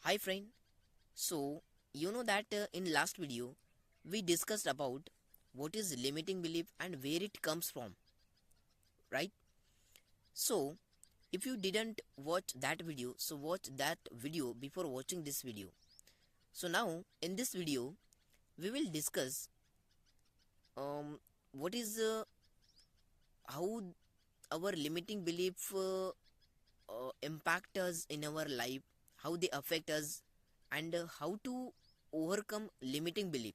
Hi friend. So, you know that in last video we discussed about what is limiting belief and where it comes from, right? So, if you didn't watch that video, so watch that video before watching this video. So now in this video we will discuss what is how our limiting belief impact us in our life, how they affect us, and how to overcome limiting belief.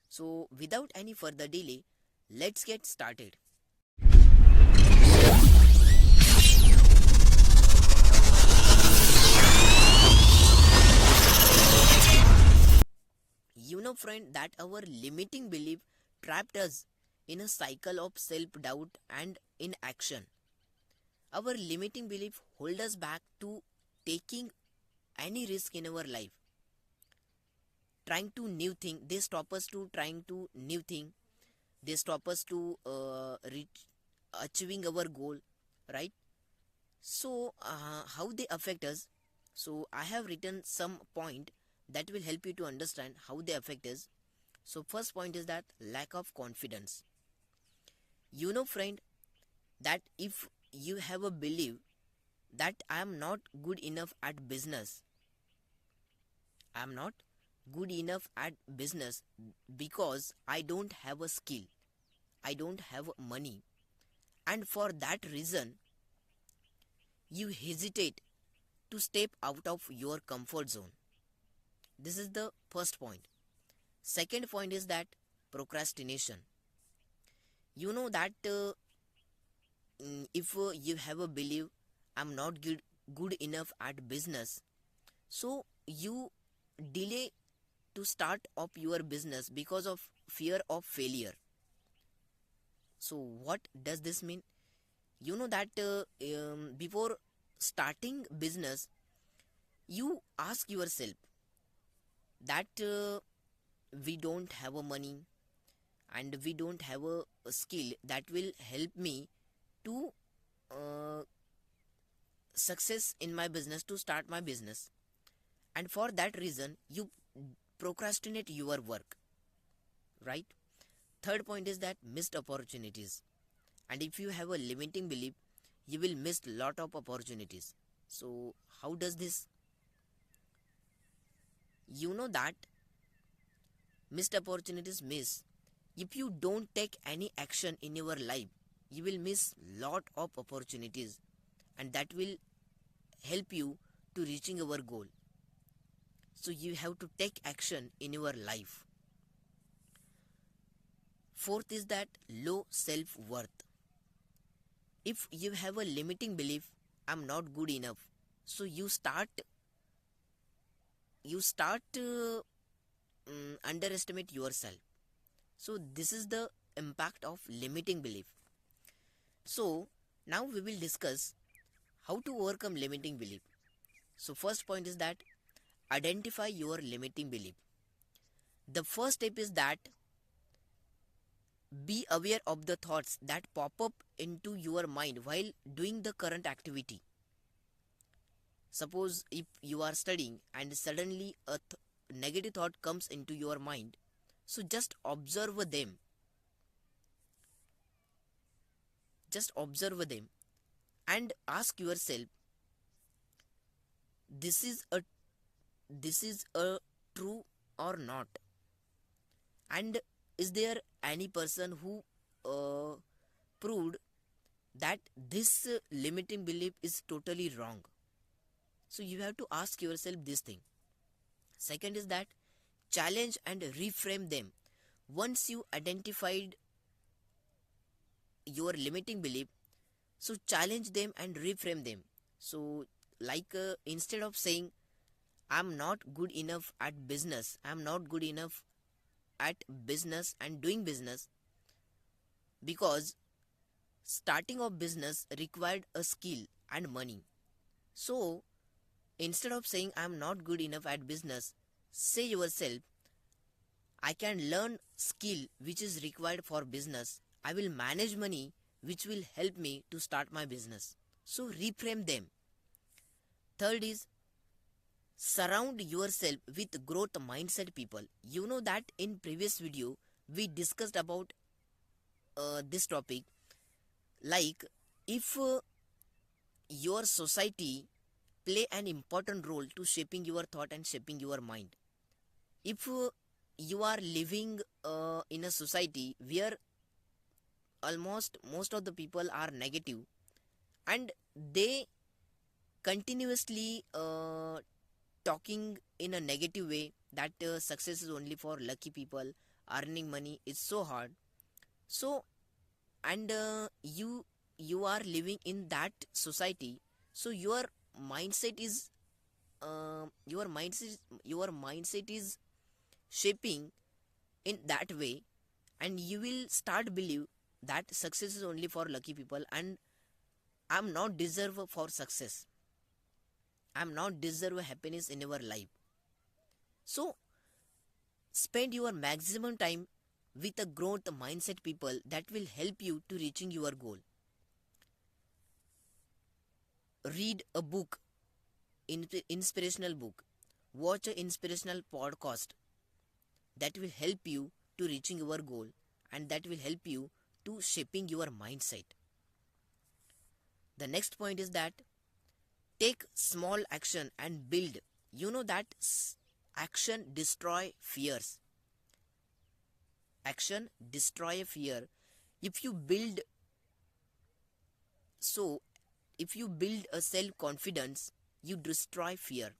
So, without any further delay, let's get started. You know, friend, that our limiting belief trapped us in a cycle of self doubt and inaction. Our limiting belief hold us back to taking any risk in our life. Trying to new thing, they stop us to trying to new thing. They stop us to achieving our goal, right? So, how they affect us? So, I have written some point that will help you to understand how they affect us. So, first point is that lack of confidence. You know, friend, that if you have a belief that I am not good enough at business, I am not good enough at business because I don't have a skill, I don't have money, and for that reason, you hesitate to step out of your comfort zone. This is the first point. Second point is that procrastination. You know that if you have a belief, I'm not good enough at business, so you delay to start up your business because of fear of failure. So what does this mean? You know that before starting business, you ask yourself that we don't have a money and we don't have a skill that will help me to uh, success in my business, to start my business, and for that reason you procrastinate your work, right? Third point is that missed opportunities. And if you have a limiting belief, you will miss lot of opportunities. So how does this? You know that missed opportunities miss. If you don't take any action in your life, you will miss lot of opportunities, and that will help you to reaching our goal. So you have to take action in your life. Fourth is that low self-worth. If you have a limiting belief, I'm not good enough, so you start underestimate yourself. So this is the impact of limiting belief. So now we will discuss how to overcome limiting belief. So first point is that identify your limiting belief. The first step is that be aware of the thoughts that pop up into your mind while doing the current activity. Suppose if you are studying and suddenly a negative thought comes into your mind, so just observe them. Just observe them and ask yourself, this is a this is a true or not? And is there any person who proved that this limiting belief is totally wrong? So you have to ask yourself this thing. Second is that challenge and reframe them. Once you identified your limiting belief, so challenge them and reframe them. So like instead of saying I'm not good enough at business, I'm not good enough at business and doing business, because starting of business required a skill and money. So instead of saying I'm not good enough at business, say yourself, I can learn skill which is required for business. I will manage money which will help me to start my business. So reframe them. Third is Surround yourself with growth mindset people. You know that in previous video we discussed about this topic, like if your society play an important role to shaping your thought and shaping your mind. If you are living in a society where almost most of the people are negative and they continuously talking in a negative way that success is only for lucky people, earning money is so hard. So and you are living in that society, so mindset is your mindset is shaping in that way, and you will start believe that success is only for lucky people and I'm not deserve for success, I'm not deserve happiness in your life. So spend your maximum time with a growth mindset people that will help you to reaching your goal. Read a book, inspirational book, watch an inspirational podcast that will help you to reaching your goal and that will help you to shaping your mindset. The next point is that take small action and build. You know that action destroy fears. Action destroy fear. If you build so if you build a self confidence, you destroy fear.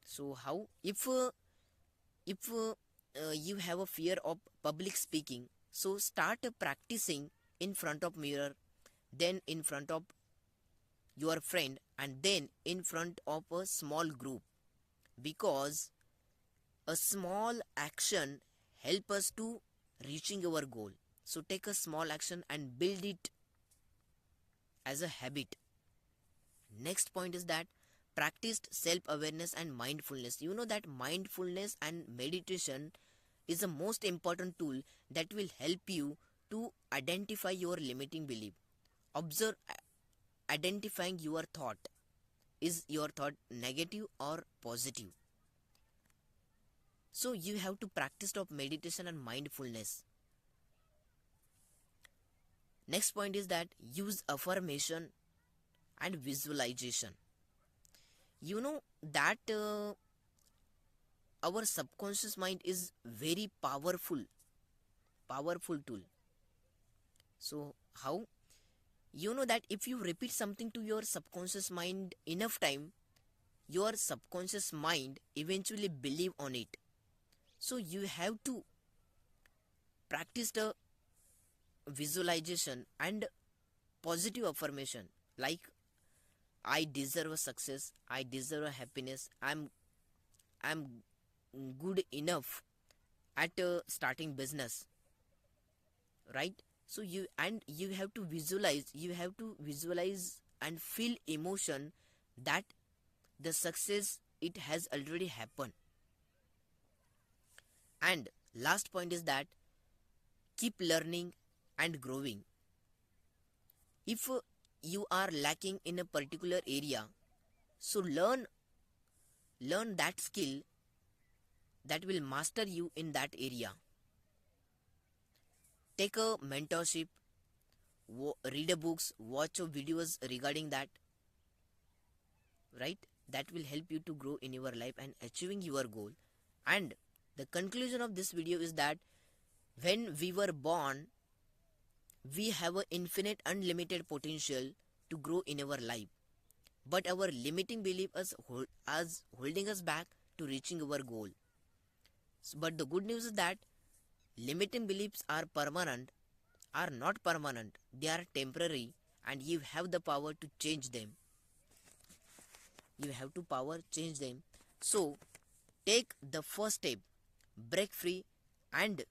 So how? If you have a fear of public speaking, so start practicing in front of mirror, then in front of your friend, and then in front of a small group, because a small action help us to reaching our goal. So take a small action and build it as a habit. Next point is that practiced self-awareness and mindfulness. You know that mindfulness and meditation is the most important tool that will help you to identify your limiting belief. Observe identifying your thought. Is your thought negative or positive? So you have to practice of meditation and mindfulness. Next point is that use affirmation and visualization. You know that our subconscious mind is very powerful tool. So how? You know that if you repeat something to your subconscious mind enough time, your subconscious mind eventually believe on it. So you have to practice the visualization and positive affirmation, like I deserve a success, I deserve a happiness, I'm good enough at starting business, right? So you have to visualize and feel emotion that the success it has already happened. And last point is that keep learning and growing. If you are lacking in a particular area, so learn that skill that will master you in that area. Take a mentorship, read a books, watch videos regarding that, right? That will help you to grow in your life and achieving your goal. And the conclusion of this video is that when we were born, we have an infinite unlimited potential to grow in our life, but our limiting belief is holding us back to reaching our goal. But the good news is that limiting beliefs are not permanent, they are temporary, and you have the power to change them. So take the first step, break free, and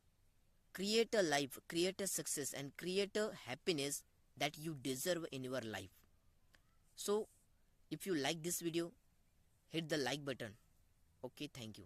create a life, create a success, and create a happiness that you deserve in your life. So if you like this video, hit the like button. Okay, thank you.